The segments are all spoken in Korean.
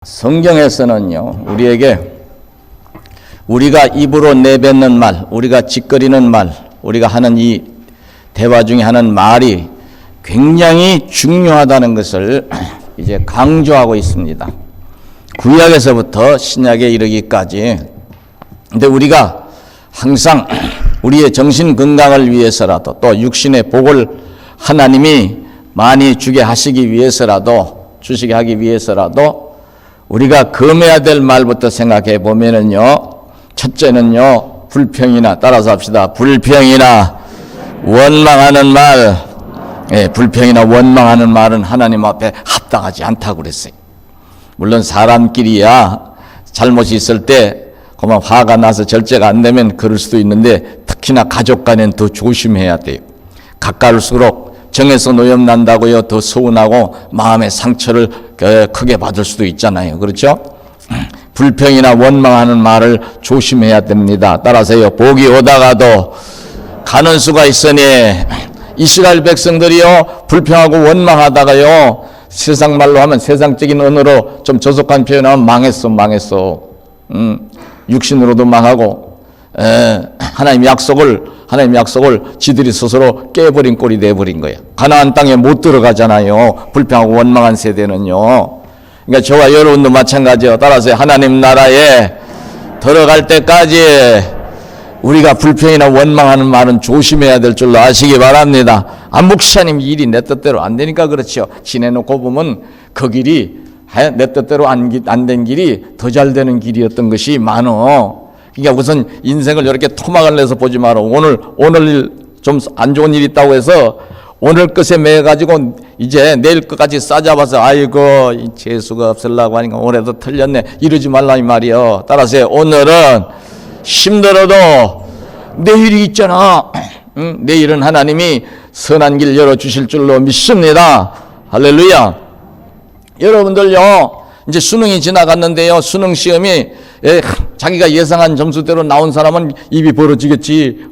성경에서는요, 우리가 입으로 내뱉는 말, 우리가 짓거리는 말, 우리가 하는 이 대화 중에 하는 말이 굉장히 중요하다는 것을 이제 강조하고 있습니다. 구약에서부터 신약에 이르기까지. 근데 우리가 항상 우리의 정신 건강을 위해서라도 또 육신의 복을 하나님이 많이 주게 하시기 위해서라도, 주시게 하기 위해서라도 우리가 금해야 될 말부터 생각해 보면은요, 첫째는요, 불평이나, 따라서 합시다. 불평이나 원망하는 말, 불평이나 원망하는 말은 하나님 앞에 합당하지 않다고 그랬어요. 물론 사람끼리야 잘못이 있을 때 그만 화가 나서 절제가 안 되면 그럴 수도 있는데, 특히나 가족 간에는 더 조심해야 돼요. 가까울수록 정에서 노염 난다고요, 더 서운하고 마음의 상처를 크게 받을 수도 있잖아요. 그렇죠? 불평이나 원망하는 말을 조심해야 됩니다. 따라서요, 복이 오다가도 가는 수가 있으니, 이스라엘 백성들이요, 불평하고 원망하다가요, 세상 말로 하면, 세상적인 언어로 좀 저속한 표현하면 망했어. 육신으로도 망하고, 하나님 약속을 지들이 스스로 깨버린 꼴이 돼버린 거예요. 가나안 땅에 못 들어가잖아요. 불평하고 원망한 세대는요. 그러니까 저와 여러분도 마찬가지예요. 따라서 하나님 나라에 들어갈 때까지 우리가 불평이나 원망하는 말은 조심해야 될 줄로 아시기 바랍니다. 목사님 일이 내 뜻대로 안 되니까 그렇죠. 지내놓고 보면 그 길이 내 뜻대로 안 된 길이 더 잘 되는 길이었던 것이 많어. 그러니까 우선 인생을 이렇게 토막을 내서 보지 마라. 오늘 좀 안 좋은 일이 있다고 해서 오늘 것에 매가지고 이제 내일 것까지 싸잡아서 아이고 재수가 없으려고 하니까 올해도 틀렸네 이러지 말라 이 말이요. 따라서 오늘은 힘들어도 내일이 있잖아. 내일은 하나님이 선한 길 열어주실 줄로 믿습니다. 할렐루야. 여러분들요, 이제 수능이 지나갔는데요, 수능 시험이 자기가 예상한 점수대로 나온 사람은 입이 벌어지겠지,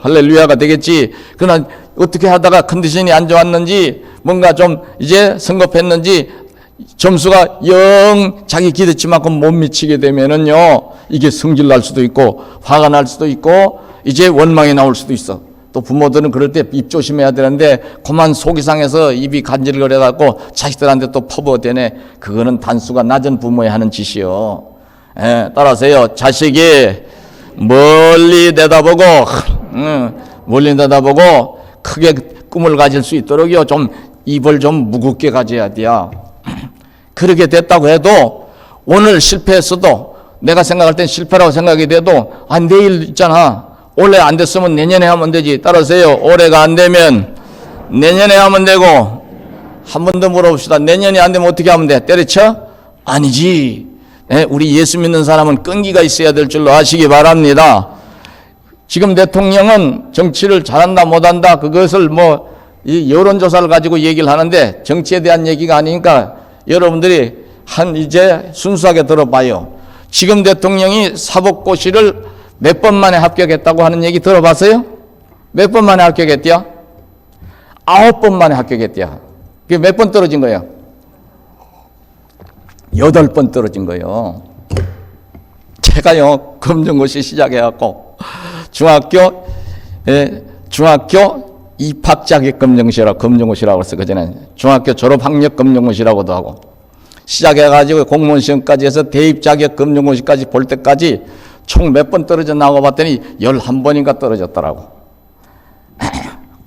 할렐루야가 되겠지. 그러나 어떻게 하다가 컨디션이 안 좋았는지, 뭔가 좀 이제 성급했는지 점수가 영 자기 기대치만큼 못 미치게 되면은요, 이게 성질 날 수도 있고 화가 날 수도 있고 이제 원망이 나올 수도 있어. 또 부모들은 그럴 때 입 조심해야 되는데 그만 속이 상해서 입이 간질거려갖고 자식들한테 또 퍼부어대네. 그거는 단수가 낮은 부모에 하는 짓이요. 따라서요, 자식이 멀리 내다보고 크게 꿈을 가질 수 있도록요, 좀 입을 좀 무겁게 가져야 돼요. 그렇게 됐다고 해도 오늘 실패했어도, 내가 생각할 땐 실패라고 생각이 돼도 내일 있잖아, 올해 안 됐으면 내년에 하면 되지. 따라서요, 올해가 안 되면 내년에 하면 되고, 한 번 더 물어봅시다. 내년이 안 되면 어떻게 하면 돼? 때려쳐? 아니지. 우리 예수 믿는 사람은 끈기가 있어야 될 줄로 아시기 바랍니다. 지금 대통령은 정치를 잘한다 못한다 그것을 이 여론조사를 가지고 얘기를 하는데, 정치에 대한 얘기가 아니니까 여러분들이 이제 순수하게 들어봐요. 지금 대통령이 사법고시를 몇 번 만에 합격했다고 하는 얘기 들어봤어요? 몇 번 만에 합격했대요? 9번 만에 합격했대요. 그게 몇 번 떨어진 거예요? 8번 떨어진 거예요. 제가요, 검정고시 시작해갖고 중학교 입학자격 검정고시라고 했어요. 그전에 중학교 졸업학력 검정고시라고도 하고, 시작해가지고 공무원 시험까지 해서 대입자격 검정고시까지 볼 때까지 총 몇 번 떨어져 나오고 봤더니 11번인가 떨어졌더라고.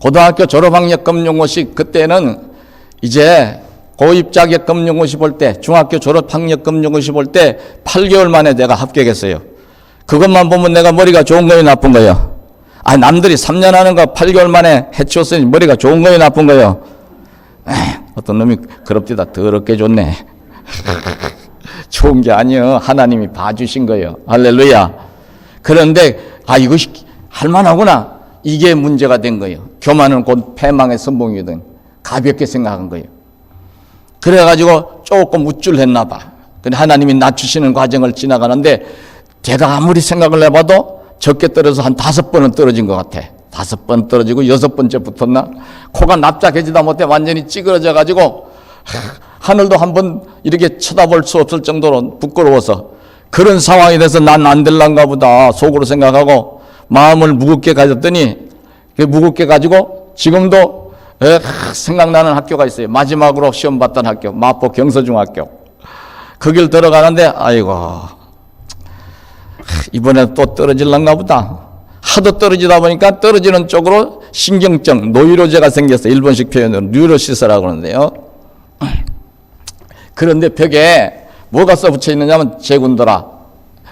고등학교 졸업학력 검정고시, 그때는 이제 고입자격 검정고시 볼 때, 중학교 졸업학력 검정고시 볼 때 8개월 만에 내가 합격했어요. 그것만 보면 내가 머리가 좋은 거예요, 나쁜 거예요? 남들이 3년 하는 거 8개월 만에 해치웠으니 머리가 좋은 거예요, 나쁜 거예요? 어떤 놈이 그럽디다 더럽게 좋네. 좋은 게 아니에요. 하나님이 봐주신 거예요. 할렐루야. 그런데 이거 할만하구나, 이게 문제가 된 거예요. 교만은 곧 패망의 선봉이거든. 가볍게 생각한 거예요. 그래가지고 조금 우쭐했나 봐. 근데 하나님이 낮추시는 과정을 지나가는데, 제가 아무리 생각을 해봐도 적게 떨어져서 한 5번은 떨어진 것 같아. 5번 떨어지고 6번째 붙었나? 코가 납작해지다 못해 완전히 찌그러져 가지고 하늘도 한번 이렇게 쳐다볼 수 없을 정도로 부끄러워서 그런 상황이 돼서 난 안 될란가 보다 속으로 생각하고 마음을 무겁게 가졌더니 그 무겁게 가지고 지금도 생각나는 학교가 있어요. 마지막으로 시험 봤던 학교, 마포 경서중학교. 거길 들어가는데 아이고 이번에 또 떨어질란가 보다. 하도 떨어지다 보니까 떨어지는 쪽으로 신경증, 노이로제가 생겼어요. 일본식 표현으로 뉴로시스라고 그러는데요. 그런데 벽에 뭐가 써붙여 있느냐면 제군들아,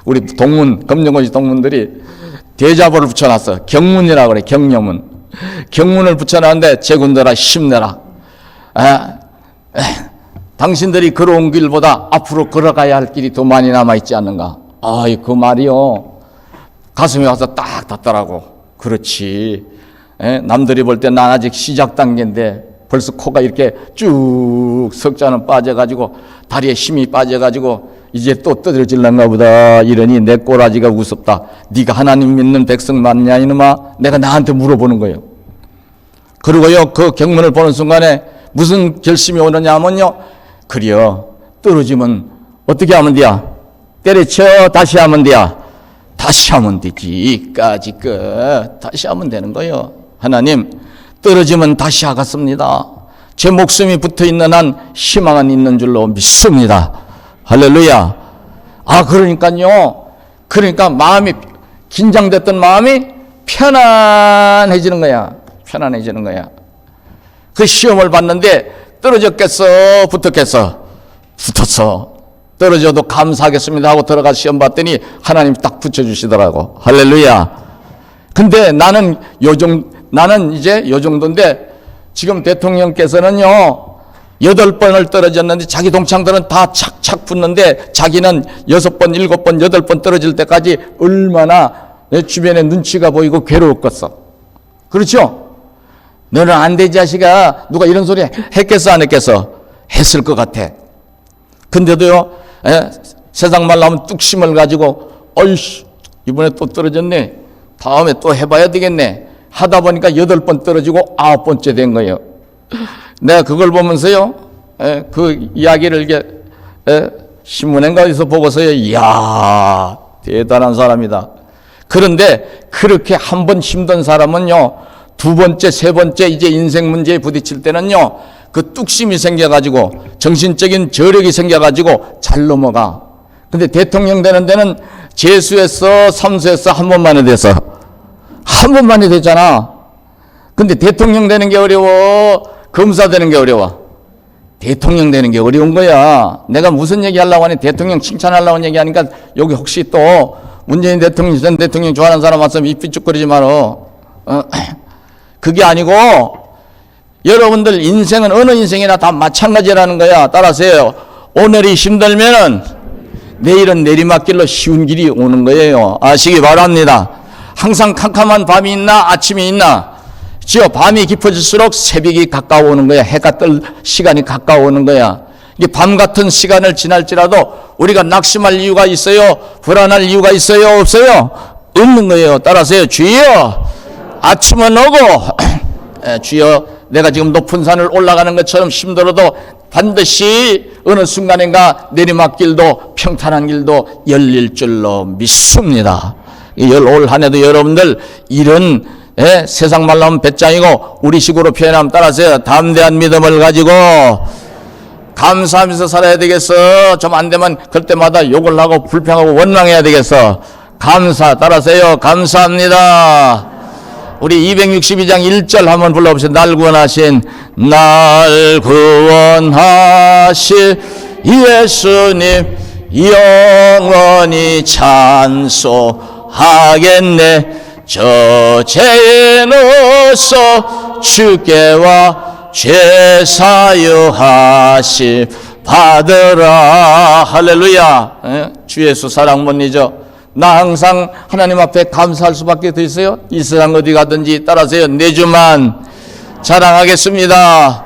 우리 동문, 검정고시 동문들이 대자보를 붙여놨어. 경문이라고 그래. 경려문. 경문을 붙여놨는데 제군들아 힘내라. 당신들이 걸어온 길보다 앞으로 걸어가야 할 길이 더 많이 남아있지 않는가. 아이 그 말이요 가슴에 와서 딱 닿더라고. 그렇지. 남들이 볼 때 난 아직 시작 단계인데 벌써 코가 이렇게 쭉 석자는 빠져가지고 다리에 힘이 빠져가지고 이제 또 떠들어질란가 보다. 이러니 내 꼬라지가 우습다. 네가 하나님 믿는 백성 맞냐 이놈아. 내가 나한테 물어보는 거예요. 그리고요 그 경문을 보는 순간에 무슨 결심이 오느냐 하면요, 그래요 떨어지면 어떻게 하면 돼야? 때려쳐 다시 하면 돼야? 다시 하면 되지. 까지 끝 다시 하면 되는 거예요. 하나님 떨어지면 다시 하겠습니다. 제 목숨이 붙어있는 한 희망은 있는 줄로 믿습니다. 할렐루야. 그러니까 마음이 긴장됐던 마음이 편안해지는 거야. 편안해지는 거야. 그 시험을 봤는데 떨어졌겠어 붙었겠어? 붙었어. 떨어져도 감사하겠습니다 하고 들어가 시험 봤더니 하나님이 딱 붙여주시더라고. 할렐루야. 근데 나는 이제 요 정도인데 지금 대통령께서는요 8번을 떨어졌는데 자기 동창들은 다 착착 붙는데 자기는 6번, 7번, 8번 떨어질 때까지 얼마나 내 주변에 눈치가 보이고 괴로웠겠어. 그렇죠? 너는 안 돼 자식아. 누가 이런 소리 했겠어 안 했겠어? 했을 것 같아. 근데도요 세상 말 나오면 뚝심을 가지고 어이씨 이번에 또 떨어졌네. 다음에 또 해봐야 되겠네. 하다 보니까 8번 떨어지고 9번째 된 거예요. 내가 그걸 보면서요 그 이야기를 이렇게 신문인가 어디서 보고서요 이야 대단한 사람이다. 그런데 그렇게 한 번 힘든 사람은요 2번째, 3번째 이제 인생 문제에 부딪힐 때는요 그 뚝심이 생겨가지고 정신적인 저력이 생겨가지고 잘 넘어가. 근데 대통령 되는 데는 재수했어, 삼수했어, 한 번만에 돼서 한 번만에 됐잖아. 근데 대통령 되는 게 어려워, 검사 되는 게 어려워? 대통령 되는 게 어려운 거야. 내가 무슨 얘기 하려고 하니 대통령 칭찬하려고 얘기하니까 여기 혹시 또 문재인 대통령, 전 대통령 좋아하는 사람 왔으면 입 삐죽거리지 마라. 그게 아니고 여러분들 인생은 어느 인생이나 다 마찬가지라는 거야. 따라서요. 오늘이 힘들면은 내일은 내리막길로 쉬운 길이 오는 거예요. 아시기 바랍니다. 항상 캄캄한 밤이 있나 아침이 있나? 밤이 깊어질수록 새벽이 가까워오는 거야. 해가 뜰 시간이 가까워오는 거야. 이게 밤 같은 시간을 지날지라도 우리가 낙심할 이유가 있어요? 불안할 이유가 있어요? 없어요? 없는 거예요. 따라서요. 주여 아침은 오고 주여 내가 지금 높은 산을 올라가는 것처럼 힘들어도 반드시 어느 순간인가 내리막길도 평탄한 길도 열릴 줄로 믿습니다. 올 한 해도 여러분들 이런 세상 말로 하면 배짱이고 우리식으로 표현하면 따라서 담대한 믿음을 가지고 감사하면서 살아야 되겠어. 좀 안 되면 그럴 때마다 욕을 하고 불평하고 원망해야 되겠어. 따라서요. 감사합니다. 우리 262장 1절 한번 불러보세요. 날 구원하신 예수님 영원히 찬송하겠네. 저 죄인으로서 주께와 죄 사유하심 받으라. 할렐루야. 주 예수 사랑 못 잊어. 나 항상 하나님 앞에 감사할 수밖에 더 있어요. 이 세상 어디 가든지 따라서요. 내 주만 자랑하겠습니다.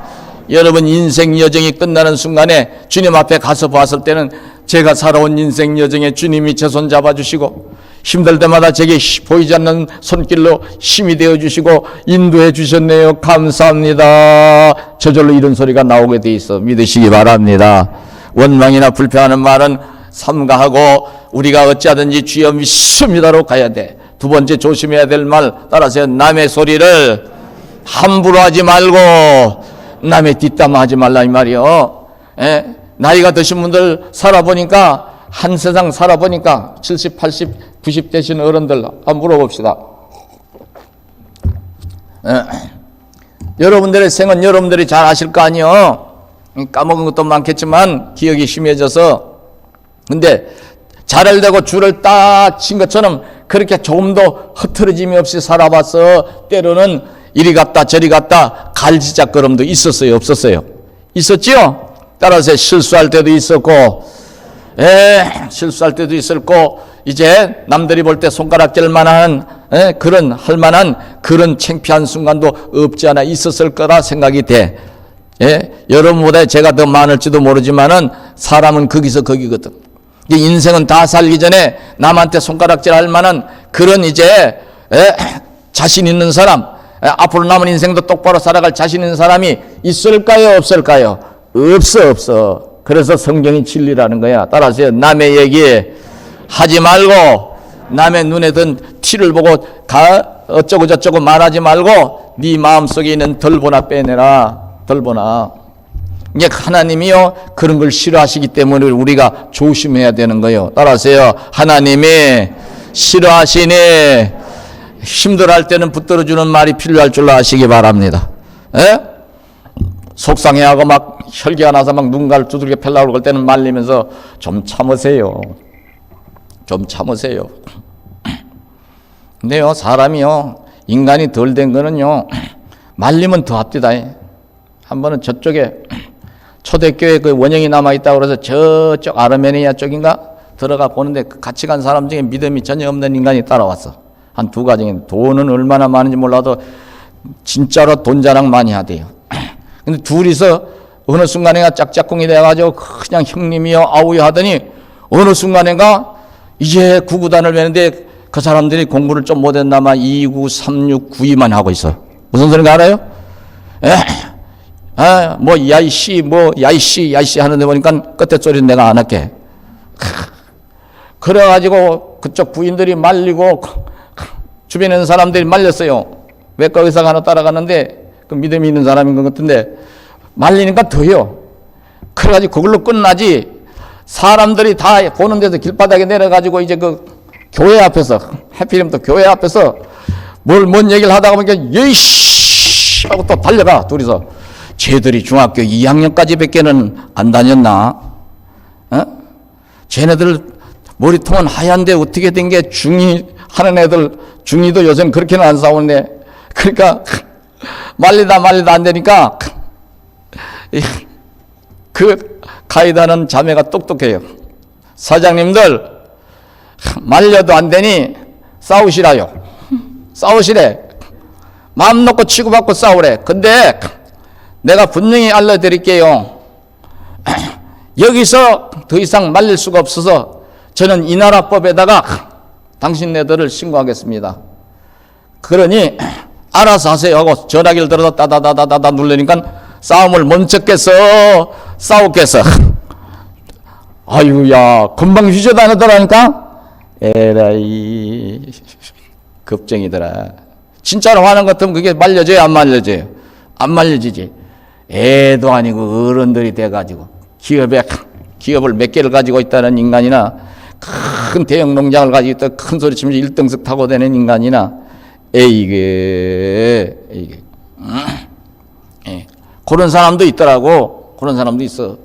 여러분 인생 여정이 끝나는 순간에 주님 앞에 가서 봤을 때는 제가 살아온 인생 여정에 주님이 제 손 잡아주시고 힘들 때마다 제게 보이지 않는 손길로 힘이 되어주시고 인도해 주셨네요. 감사합니다. 저절로 이런 소리가 나오게 돼 있어 믿으시기 바랍니다. 원망이나 불평하는 말은 삼가하고 우리가 어찌하든지 주여 믿습니다로 가야 돼. 두 번째 조심해야 될 말 따라서 남의 소리를 함부로 하지 말고 남의 뒷담화하지 말라 이 말이요. 나이가 드신 분들 살아보니까 한 세상 살아보니까 70, 80, 90 되신 어른들 한번 물어봅시다. 여러분들의 생은 여러분들이 잘 아실 거 아니요. 까먹은 것도 많겠지만 기억이 희미해져서 근데 자를 대고 줄을 딱 친 것처럼 그렇게 조금도 흐트러짐이 없이 살아봤어. 때로는 이리 갔다 저리 갔다 갈지작걸음도 있었어요 없었어요? 있었지요? 따라서 실수할 때도 있었고 실수할 때도 있었고 이제 남들이 볼 때 손가락질 만한 그런 할 만한 그런 창피한 순간도 없지 않아 있었을 거라 생각이 돼. 여러분보다 제가 더 많을지도 모르지만은 사람은 거기서 거기거든. 인생은 다 살기 전에 남한테 손가락질 할 만한 그런 이제 자신 있는 사람, 앞으로 남은 인생도 똑바로 살아갈 자신 있는 사람이 있을까요 없을까요? 없어. 그래서 성경이 진리라는 거야. 따라서 남의 얘기 하지 말고 남의 눈에 든 티를 보고 어쩌고 저쩌고 말하지 말고 네 마음속에 있는 덜보나 빼내라. 덜보나. 이게 하나님이요 그런 걸 싫어하시기 때문에 우리가 조심해야 되는 거예요. 따라서요 하나님이 싫어하시니 힘들어할 때는 붙들어주는 말이 필요할 줄로 아시기 바랍니다. 속상해하고 막 혈기가 나서 막 누군가를 두들겨 펴려고 그럴 때는 말리면서 좀 참으세요. 좀 참으세요. 근데요 사람이요 인간이 덜 된 거는요 말리면 더 합디다. 한 번은 저쪽에 초대교회 그 원형이 남아있다고 그래서 저쪽 아르메니아 쪽인가 들어가 보는데 같이 간 사람 중에 믿음이 전혀 없는 인간이 따라왔어. 한 두 가정에 돈은 얼마나 많은지 몰라도 진짜로 돈 자랑 많이 하대요. 근데 둘이서 어느 순간에가 짝짝꿍이 돼가지고 그냥 형님이요 아우요 하더니 어느 순간에가 이제 구구단을 외는데 그 사람들이 공부를 좀 못했나마 29, 36, 92만 하고 있어. 무슨 소린가 알아요? 뭐 야이씨 뭐 야이씨 하는데 보니까 끝에 소리는 내가 안 할게. 그래가지고 그쪽 부인들이 말리고 주변에 있는 사람들이 말렸어요. 외과 의사가 하나 따라가는데 그 믿음이 있는 사람인 것 같은데 말리니까 더요. 그래가지고 그걸로 끝나지. 사람들이 다 보는 데서 길바닥에 내려가지고 이제 그 교회 앞에서 하필이면 또 교회 앞에서 뭔 얘기를 하다가 보니까 예이씨 하고 또 달려가 둘이서. 쟤들이 중학교 2학년까지 밖에는 안 다녔나? 쟤네들 머리통은 하얀데 어떻게 된 게 중2 하는 애들 중2도 요새는 그렇게는 안 싸우네. 그러니까 말리다 안 되니까 그 가이다는 자매가 똑똑해요. 사장님들 말려도 안 되니 싸우시라요. 싸우시래. 마음 놓고 치고받고 싸우래. 근데 내가 분명히 알려드릴게요. 여기서 더 이상 말릴 수가 없어서 저는 이 나라 법에다가 당신네들을 신고하겠습니다. 그러니 알아서 하세요 하고 전화기를 들어서 따다다다다 누르니까 싸움을 멈췄겠어 싸웠겠어. 아유야 금방 휘저다니더라니까. 에라이 겁쟁이더라. 진짜로 화난 것 같으면 그게 말려져요 안 말려져요? 안 말려지지. 애도 아니고 어른들이 돼가지고 기업을 몇 개를 가지고 있다는 인간이나 큰 대형 농장을 가지고 있다 큰 소리 치면서 1등석 타고 다니는 인간이나 이게 그런 사람도 있더라고. 그런 사람도 있어.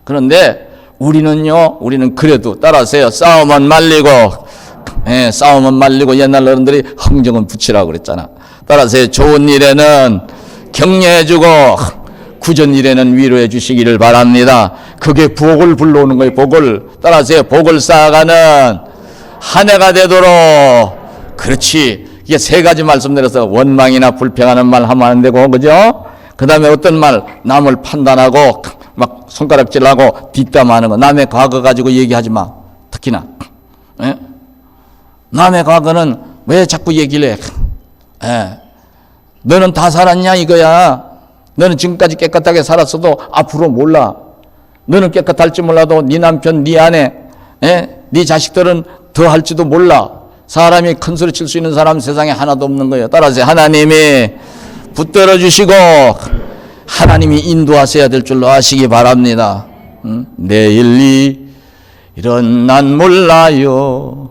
그런데 우리는 그래도 따라서요 싸움은 말리고 싸움은 말리고 옛날 어른들이 흥정은 붙이라고 그랬잖아. 따라서 좋은 일에는 격려해주고 구전 일에는 위로해 주시기를 바랍니다. 그게 복을 불러오는 거예요. 복을. 따라서 복을 쌓아가는 한 해가 되도록. 그렇지. 이게 세 가지 말씀 내려서 원망이나 불평하는 말 하면 안 되고 그죠? 그 다음에 어떤 말 남을 판단하고 막 손가락질하고 뒷담화하는 거 남의 과거 가지고 얘기하지 마. 특히나 남의 과거는 왜 자꾸 얘기를 해? 너는 다 살았냐 이거야. 너는 지금까지 깨끗하게 살았어도 앞으로 몰라. 너는 깨끗할지 몰라도 네 남편, 네 아내, 네 자식들은 더 할지도 몰라. 사람이 큰 소리 칠 수 있는 사람 세상에 하나도 없는 거예요. 따라서 하나님이 붙들어 주시고 하나님이 인도하셔야 될 줄로 아시기 바랍니다. 내일 이런 난 몰라요.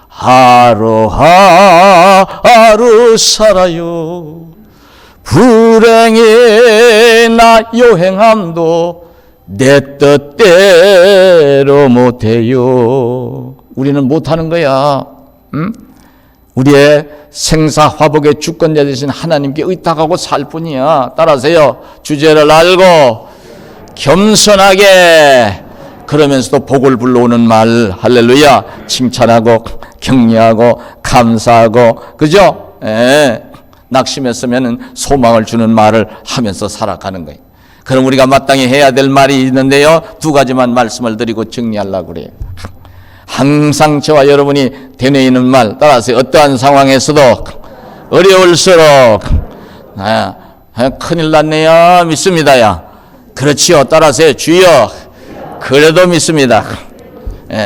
하루하루 살아요. 불행에 나 여행함도 내 뜻대로 못해요. 우리는 못하는 거야. 우리의 생사화복의 주권자 되신 하나님께 의탁하고 살 뿐이야. 따라서요, 주제를 알고 겸손하게 그러면서도 복을 불러오는 말, 할렐루야, 칭찬하고 격려하고 감사하고, 그죠? 낙심했으면 소망을 주는 말을 하면서 살아가는 거예요. 그럼 우리가 마땅히 해야 될 말이 있는데요, 두 가지만 말씀을 드리고 정리하려고 그래요. 항상 저와 여러분이 되뇌이는 말, 따라서 어떠한 상황에서도 어려울수록 큰일 났네요 믿습니다야. 그렇지요. 따라서 주여 그래도 믿습니다.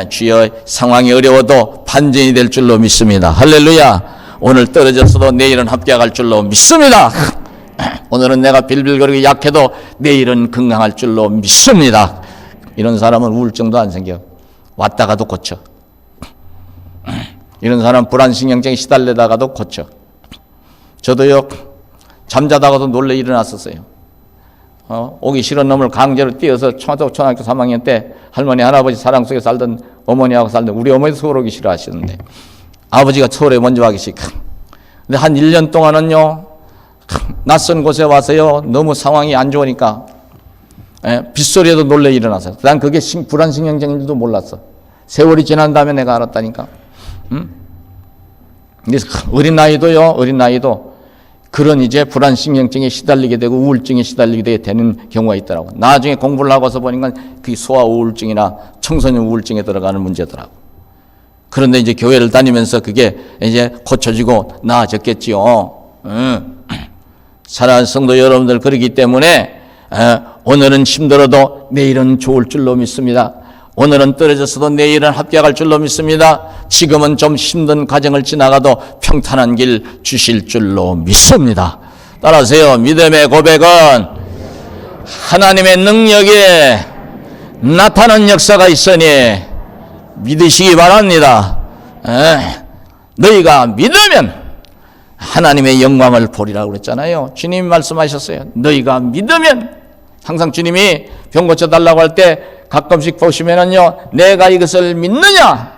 주여 상황이 어려워도 반전이 될 줄로 믿습니다. 할렐루야. 오늘 떨어졌어도 내일은 합격할 줄로 믿습니다. 오늘은 내가 빌빌거리고 약해도 내일은 건강할 줄로 믿습니다. 이런 사람은 우울증도 안 생겨. 왔다가도 고쳐. 이런 사람은 불안신경증에 시달리다가도 고쳐. 저도요, 잠자다가도 놀래 일어났었어요. 오기 싫은 놈을 강제로 띄어서 초등학교 3학년 때 할머니 할아버지 사랑 속에 살던 어머니하고 살던, 우리 어머니도 서울 오기 싫어하시는데 아버지가 서울에 먼저 와 계시고, 근데 한 1년 동안은요 낯선 곳에 와서요 너무 상황이 안 좋으니까 빗소리에도 놀래 일어나서, 난 그게 불안신경증인지도 몰랐어. 세월이 지난 다음에 내가 알았다니까. 그래서 어린 나이도 그런 이제 불안신경증에 시달리게 되고 우울증에 시달리게 되는 경우가 있더라고. 나중에 공부를 하고서 보니까 그게 소아 우울증이나 청소년 우울증에 들어가는 문제더라고. 그런데 이제 교회를 다니면서 그게 이제 고쳐지고 나아졌겠지요. 사랑하는 성도 여러분들, 그러기 때문에 오늘은 힘들어도 내일은 좋을 줄로 믿습니다. 오늘은 떨어졌어도 내일은 합격할 줄로 믿습니다. 지금은 좀 힘든 과정을 지나가도 평탄한 길 주실 줄로 믿습니다. 따라하세요. 믿음의 고백은 하나님의 능력에 나타나는 역사가 있으니 믿으시기 바랍니다. 너희가 믿으면 하나님의 영광을 보리라고 그랬잖아요. 주님이 말씀하셨어요. 너희가 믿으면, 항상 주님이 병 고쳐달라고 할 때 가끔씩 보시면은요, 내가 이것을 믿느냐?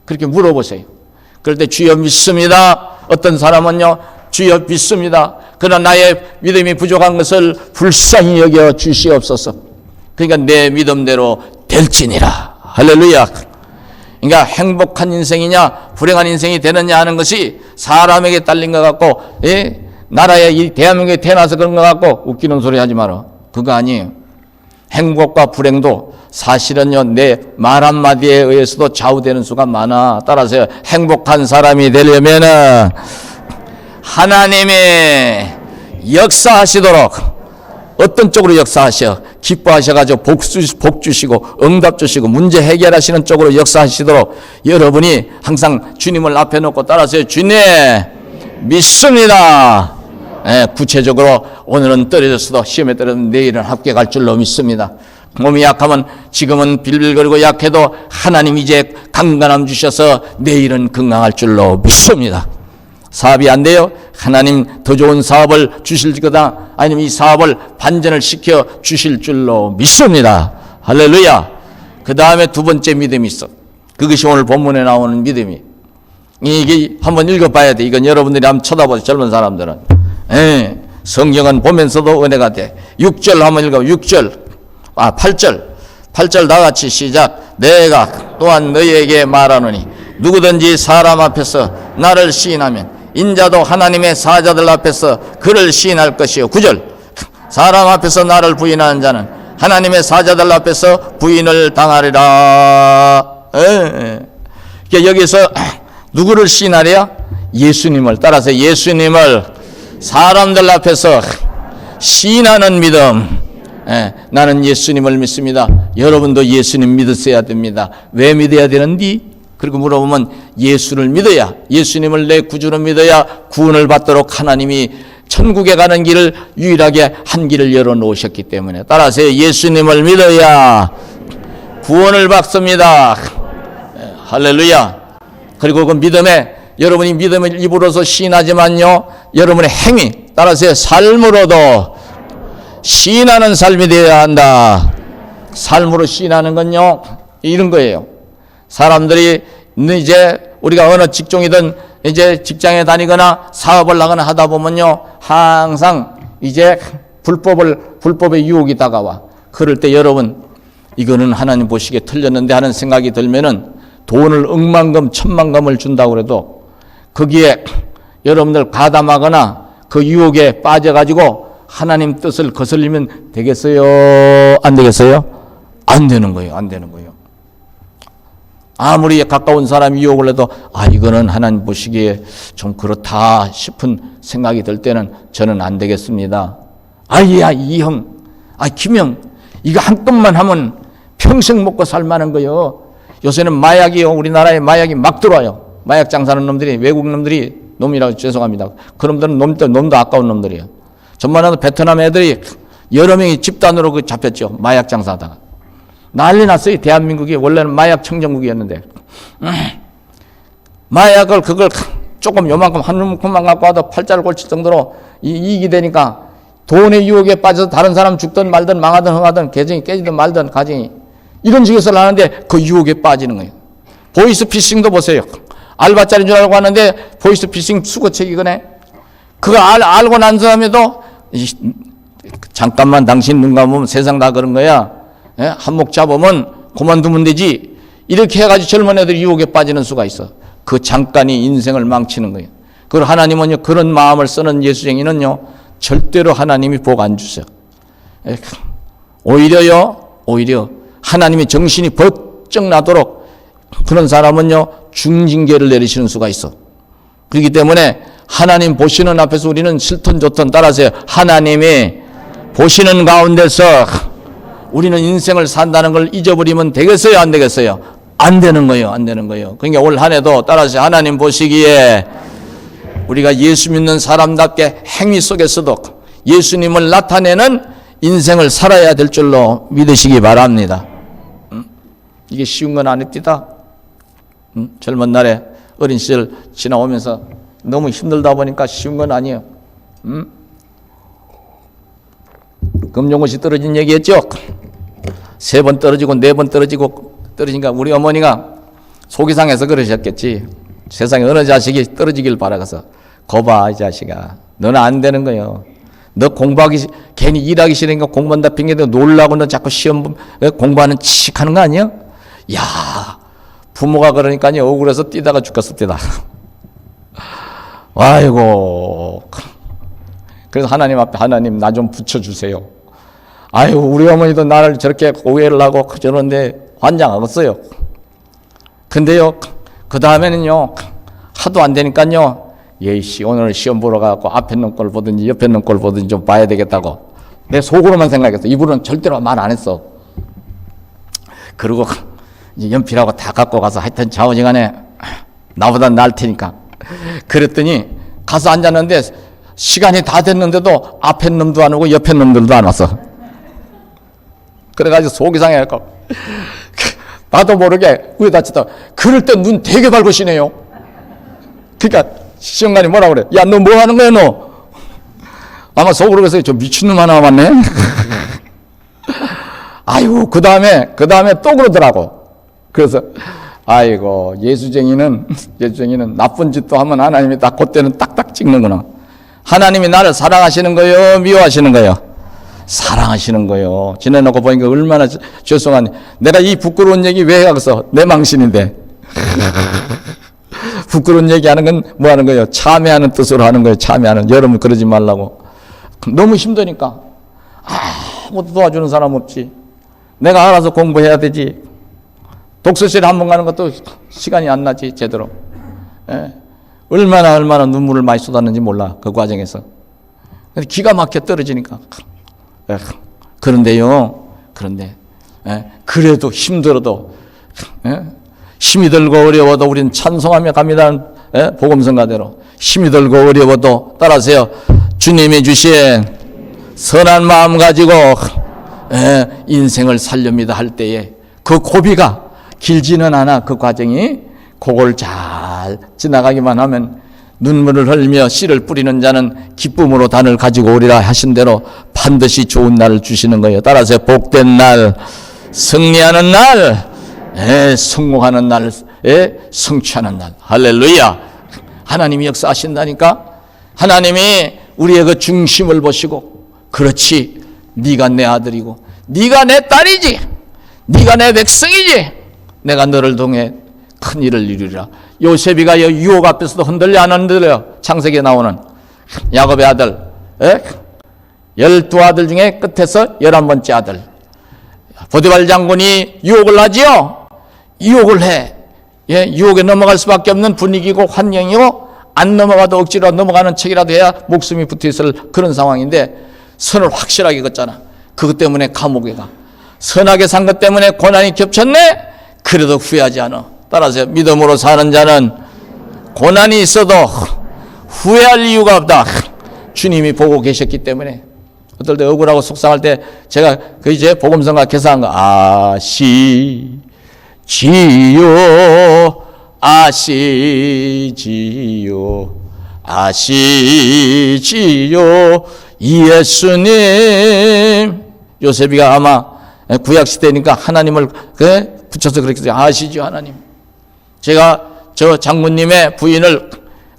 그렇게 물어보세요. 그럴 때 주여 믿습니다. 어떤 사람은요, 주여 믿습니다. 그러나 나의 믿음이 부족한 것을 불쌍히 여겨 주시옵소서. 그러니까 내 믿음대로 될지니라. 할렐루야. 그러니까 행복한 인생이냐 불행한 인생이 되느냐 하는 것이 사람에게 딸린 것 같고, 나라에 이 대한민국에 태어나서 그런 것 같고 웃기는 소리 하지 마라. 그거 아니에요. 행복과 불행도 사실은요 내 말 한마디에 의해서도 좌우되는 수가 많아. 따라서 행복한 사람이 되려면은 하나님이 역사하시도록, 어떤 쪽으로 역사하셔? 기뻐하셔가지고 복 주시고 응답 주시고 문제 해결하시는 쪽으로 역사하시도록 여러분이 항상 주님을 앞에 놓고 따라서 주님 믿습니다. 구체적으로 오늘은 떨어졌어도 시험에 떨어졌는데 내일은 합격할 줄로 믿습니다. 몸이 약하면 지금은 빌빌거리고 약해도 하나님 이제 강건함 주셔서 내일은 건강할 줄로 믿습니다. 사업이 안 돼요? 하나님 더 좋은 사업을 주실 거다. 아니면 이 사업을 반전을 시켜 주실 줄로 믿습니다. 할렐루야. 그 다음에 두 번째 믿음이 있어. 그것이 오늘 본문에 나오는 믿음이. 이게 한번 읽어봐야 돼. 이건 여러분들이 한번 쳐다보세요. 젊은 사람들은. 성경은 보면서도 은혜가 돼. 6절 한번 읽어. 6절. 8절. 8절 다 같이 시작. 내가 또한 너희에게 말하노니 누구든지 사람 앞에서 나를 시인하면 인자도 하나님의 사자들 앞에서 그를 시인할 것이요. 9절. 사람 앞에서 나를 부인하는 자는 하나님의 사자들 앞에서 부인을 당하리라. 여기서 누구를 시인하랴? 예수님을. 따라서 예수님을 사람들 앞에서 시인하는 믿음. 나는 예수님을 믿습니다. 여러분도 예수님 믿으셔야 됩니다. 왜 믿어야 되는디? 그리고 물어보면 예수를 믿어야, 예수님을 내 구주로 믿어야 구원을 받도록 하나님이 천국에 가는 길을 유일하게 한 길을 열어놓으셨기 때문에, 따라서 예수님을 믿어야 구원을 받습니다. 할렐루야. 그리고 그 믿음에, 여러분이 믿음을 입으로서 시인하지만요, 여러분의 행위, 따라서 삶으로도 시인하는 삶이 되어야 한다. 삶으로 시인하는 건요, 이런 거예요. 사람들이 이제 우리가 어느 직종이든 이제 직장에 다니거나 사업을 하거나 하다 보면요, 항상 이제 불법의 유혹이 다가와. 그럴 때 여러분, 이거는 하나님 보시기에 틀렸는데 하는 생각이 들면은 돈을 억만금 천만금을 준다고 그래도 거기에 여러분들 가담하거나 그 유혹에 빠져가지고 하나님 뜻을 거슬리면 되겠어요? 안 되겠어요? 안 되는 거예요. 안 되는 거예요. 아무리 가까운 사람이 유혹을 해도 이거는 하나님 보시기에 좀 그렇다 싶은 생각이 들 때는 저는 안 되겠습니다. 야, 이 형, 김형, 이거 한 건만 하면 평생 먹고 살만한 거요. 요새는 마약이요, 우리나라에 마약이 막 들어와요. 마약 장사하는 놈들이, 외국 놈들이, 놈이라고 죄송합니다. 그 놈들은 놈도 아까운 놈들이에요. 전만 해도 베트남 애들이 여러 명이 집단으로 잡혔죠. 마약 장사하다가. 난리 났어요. 대한민국이 원래는 마약 청정국이었는데. 마약을 그걸 조금 요만큼 한 움큼만 갖고 와도 팔자를 골칠 정도로 이익이 되니까 돈의 유혹에 빠져서 다른 사람 죽든 말든 망하든 흥하든 계정이 깨지든 말든 가정이 이런 짓을 하는데 그 유혹에 빠지는 거예요. 보이스피싱도 보세요. 알바짜리인 줄 알고 하는데 보이스피싱 수거책이거네. 그거 알고 난 사람에도 잠깐만 당신 눈 감으면 세상 다 그런 거야. 한몫 잡으면 그만두면 되지. 이렇게 해가지고 젊은 애들이 유혹에 빠지는 수가 있어. 그 잠깐이 인생을 망치는 거예요. 그리고 하나님은요, 그런 마음을 쓰는 예수쟁이는요, 절대로 하나님이 복 안 주세요. 오히려 하나님이 정신이 번쩍 나도록 그런 사람은요, 중징계를 내리시는 수가 있어. 그렇기 때문에 하나님 보시는 앞에서 우리는 싫든 좋든 따라서 하나님이 보시는 가운데서 우리는 인생을 산다는 걸 잊어버리면 되겠어요? 안 되겠어요? 안 되는 거예요. 안 되는 거예요. 그러니까 올 한 해도 따라서 하나님 보시기에 우리가 예수 믿는 사람답게 행위 속에서도 예수님을 나타내는 인생을 살아야 될 줄로 믿으시기 바랍니다. 이게 쉬운 건 아닙니다. 젊은 날에 어린 시절 지나오면서 너무 힘들다 보니까 쉬운 건 아니에요. 금종고시 떨어진 얘기했죠? 3번 떨어지고 4번 떨어지니까 우리 어머니가 속이 상해서 그러셨겠지. 세상에 어느 자식이 떨어지길 바라서 거봐 이 자식아, 너는 안 되는 거예요. 너 공부하기 괜히 일하기 싫으니까 공부한다 핑계대고 놀라고 너 자꾸 시험 공부하는 칙 하는 거 아니야? 야, 부모가 그러니까요 억울해서 뛰다가 죽겠어. 아이고, 그래서 하나님 앞에 하나님 나 좀 붙여주세요. 아유, 우리 어머니도 나를 저렇게 오해를 하고 저러는데 환장하겠어요. 근데요, 그 다음에는요, 하도 안 되니까요, 예씨 오늘 시험 보러 가고 앞에 놈 걸 보든지 옆에 놈 걸 보든지 좀 봐야 되겠다고 내 속으로만 생각했어. 입으로는 절대로 말 안 했어. 그리고 이제 연필하고 다 갖고 가서 하여튼 좌우지간에 나보다 나을 테니까 그랬더니 가서 앉았는데 시간이 다 됐는데도 앞에 놈도 안 오고 옆에 놈들도 안 왔어. 그래가지고 속이 상해갖고 나도 모르게 위에다 치다. 그럴 때 눈 되게 밝으시네요. 그러니까 시험관이 뭐라 그래? 야, 너 뭐 하는 거야 너? 아마 속으로 그래서 저 미친놈 하나 왔네. 아이고, 그 다음에 또 그러더라고. 그래서 아이고, 예수쟁이는 나쁜 짓도 하면 하나님이 딱 그때는 딱딱 찍는구나. 하나님이 나를 사랑하시는 거예요? 미워하시는 거예요? 사랑하시는 거예요. 지내놓고 보니까 얼마나 죄송하니. 내가 이 부끄러운 얘기 왜 해가겠어? 내 망신인데. 부끄러운 얘기하는 건 뭐 하는 거예요? 참여하는 뜻으로 하는 거예요. 참여하는. 여러분 그러지 말라고. 너무 힘드니까 아무도 도와주는 사람 없지. 내가 알아서 공부해야 되지. 독서실에 한 번 가는 것도 시간이 안 나지 제대로. 얼마나 눈물을 많이 쏟았는지 몰라. 그 과정에서. 기가 막혀 떨어지니까. 그런데요. 그래도 힘들어도 힘이 들고 어려워도 우리는 찬송하며 갑니다. 복음성가대로. 힘이 들고 어려워도 따라서요. 주님이 주신 선한 마음 가지고 인생을 살렵니다 할 때에 그 고비가 길지는 않아. 그 과정이 그걸 잘 지나가기만 하면 눈물을 흘리며 씨를 뿌리는 자는 기쁨으로 단을 가지고 오리라 하신 대로 반드시 좋은 날을 주시는 거예요. 따라서 복된 날, 승리하는 날, 성공하는 날, 성취하는 날. 할렐루야. 하나님이 역사하신다니까. 하나님이 우리의 그 중심을 보시고, 그렇지, 네가 내 아들이고 네가 내 딸이지, 네가 내 백성이지, 내가 너를 통해 큰 일을 이루리라. 요셉이가 유혹 앞에서도 흔들려 안 흔들려요? 창세기에 나오는 야곱의 아들, 12아들 중에 끝에서 11번째 아들. 보디발 장군이 유혹을 하지요. 유혹을 해. 유혹에 넘어갈 수밖에 없는 분위기고 환경이고, 안 넘어가도 억지로 넘어가는 척이라도 해야 목숨이 붙어있을 그런 상황인데 선을 확실하게 긋잖아. 그것 때문에 감옥에 가. 선하게 산 것 때문에 고난이 겹쳤네? 그래도 후회하지 않아. 따라서 믿음으로 사는 자는 고난이 있어도 후회할 이유가 없다. 주님이 보고 계셨기 때문에. 어떨 때 억울하고 속상할 때 제가 그 이제 복음성가 개사한 거, 아시지요, 아시지요, 아시지요, 예수님. 요셉이가 아마 구약시대니까 하나님을 붙여서 그렇게 해서 아시죠, 하나님. 제가 저 장군님의 부인을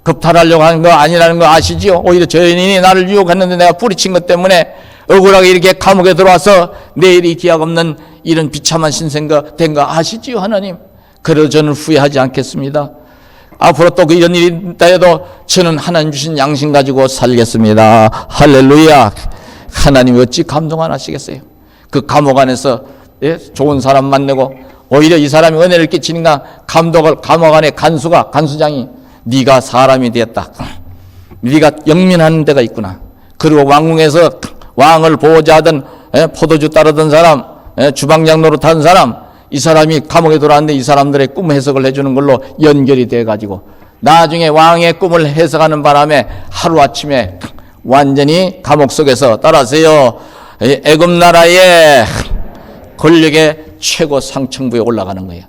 겁탈하려고 하는 거 아니라는 거 아시지요? 오히려 저 연인이 나를 유혹했는데 내가 뿌리친 것 때문에 억울하게 이렇게 감옥에 들어와서 내일이 기약 없는 이런 비참한 신생가 된 거 아시지요, 하나님? 그래도 저는 후회하지 않겠습니다. 앞으로 또 이런 일이 있다 해도 저는 하나님 주신 양심 가지고 살겠습니다. 할렐루야. 하나님이 어찌 감동 안 하시겠어요? 그 감옥 안에서 좋은 사람 만나고 오히려 이 사람이 은혜를 끼치니까 감옥 안에 간수장이 네가 사람이 되었다. 네가 영민한 데가 있구나. 그리고 왕궁에서 왕을 보호자하던 포도주 따르던 사람, 주방장 노릇하는 사람, 이 사람이 감옥에 들어왔는데 이 사람들의 꿈 해석을 해주는 걸로 연결이 돼가지고 나중에 왕의 꿈을 해석하는 바람에 하루아침에 완전히 감옥 속에서 따라서요, 애굽 나라의 권력의 최고 상층부에 올라가는 거예요.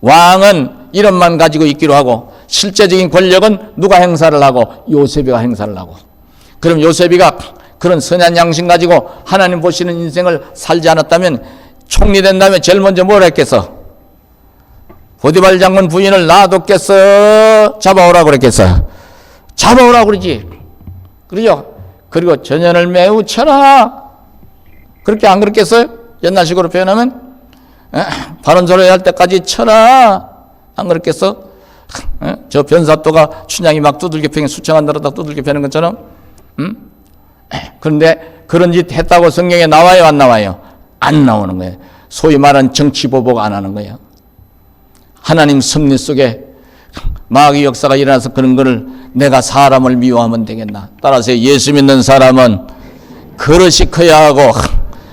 왕은 이름만 가지고 있기로 하고 실제적인 권력은 누가 행사를 하고? 요셉이가 행사를 하고. 그럼 요셉이가 그런 선한 양심 가지고 하나님 보시는 인생을 살지 않았다면, 총리 된다면 제일 먼저 뭘 했겠어? 보디발 장군 부인을 놔뒀겠어? 잡아오라고 그랬겠어? 잡아오라고 그러지. 그러죠? 그리고 전연을 매우 쳐라. 그렇게 안 그랬겠어요? 옛날식으로 표현하면 발언소리 할 때까지 쳐라. 안 그랬겠어? 저 변사또가 춘향이 막 두들겨 패는, 수청한 나라다 두들겨 패는 것처럼. 그런데 그런 짓 했다고 성경에 나와요, 안 나와요? 안 나오는 거예요. 소위 말하는 정치보복 안 하는 거예요. 하나님 섭리 속에 마귀 역사가 일어나서 그런 거를 내가 사람을 미워하면 되겠나. 따라서 예수 믿는 사람은 그릇이 커야 하고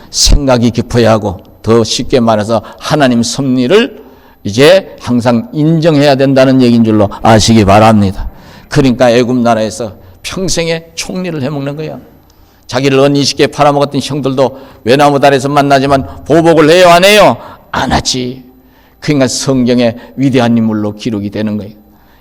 생각이 깊어야 하고, 더 쉽게 말해서 하나님 섭리를 이제 항상 인정해야 된다는 얘기인 줄로 아시기 바랍니다. 그러니까 애굽 나라에서 평생에 총리를 해먹는 거예요. 자기를 언니식에 팔아먹었던 형들도 외나무다리에서 만나지만 보복을 해요, 안 해요? 안 하지. 그러니까 성경의 위대한 인물로 기록이 되는 거예요.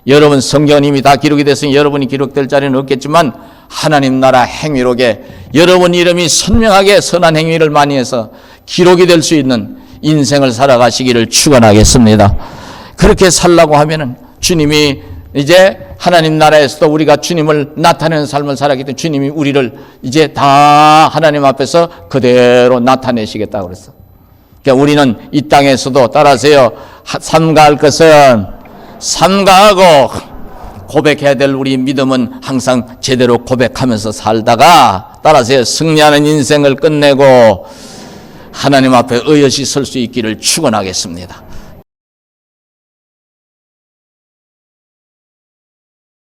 여러분 성경은 이미 다 기록이 됐으니 여러분이 기록될 자리는 없겠지만 하나님 나라 행위록에 여러분 이름이 선명하게 선한 행위를 많이 해서 기록이 될 수 있는 인생을 살아가시기를 축원하겠습니다. 그렇게 살라고 하면은 주님이 이제 하나님 나라에서도 우리가 주님을 나타내는 삶을 살았기 때문에 주님이 우리를 이제 다 하나님 앞에서 그대로 나타내시겠다고 그랬어. 그러니까 우리는 이 땅에서도 따라서요, 삼가할 것은 삼가하고 고백해야 될 우리 믿음은 항상 제대로 고백하면서 살다가 따라서요, 승리하는 인생을 끝내고 하나님 앞에 의젓이 설 수 있기를 축원하겠습니다.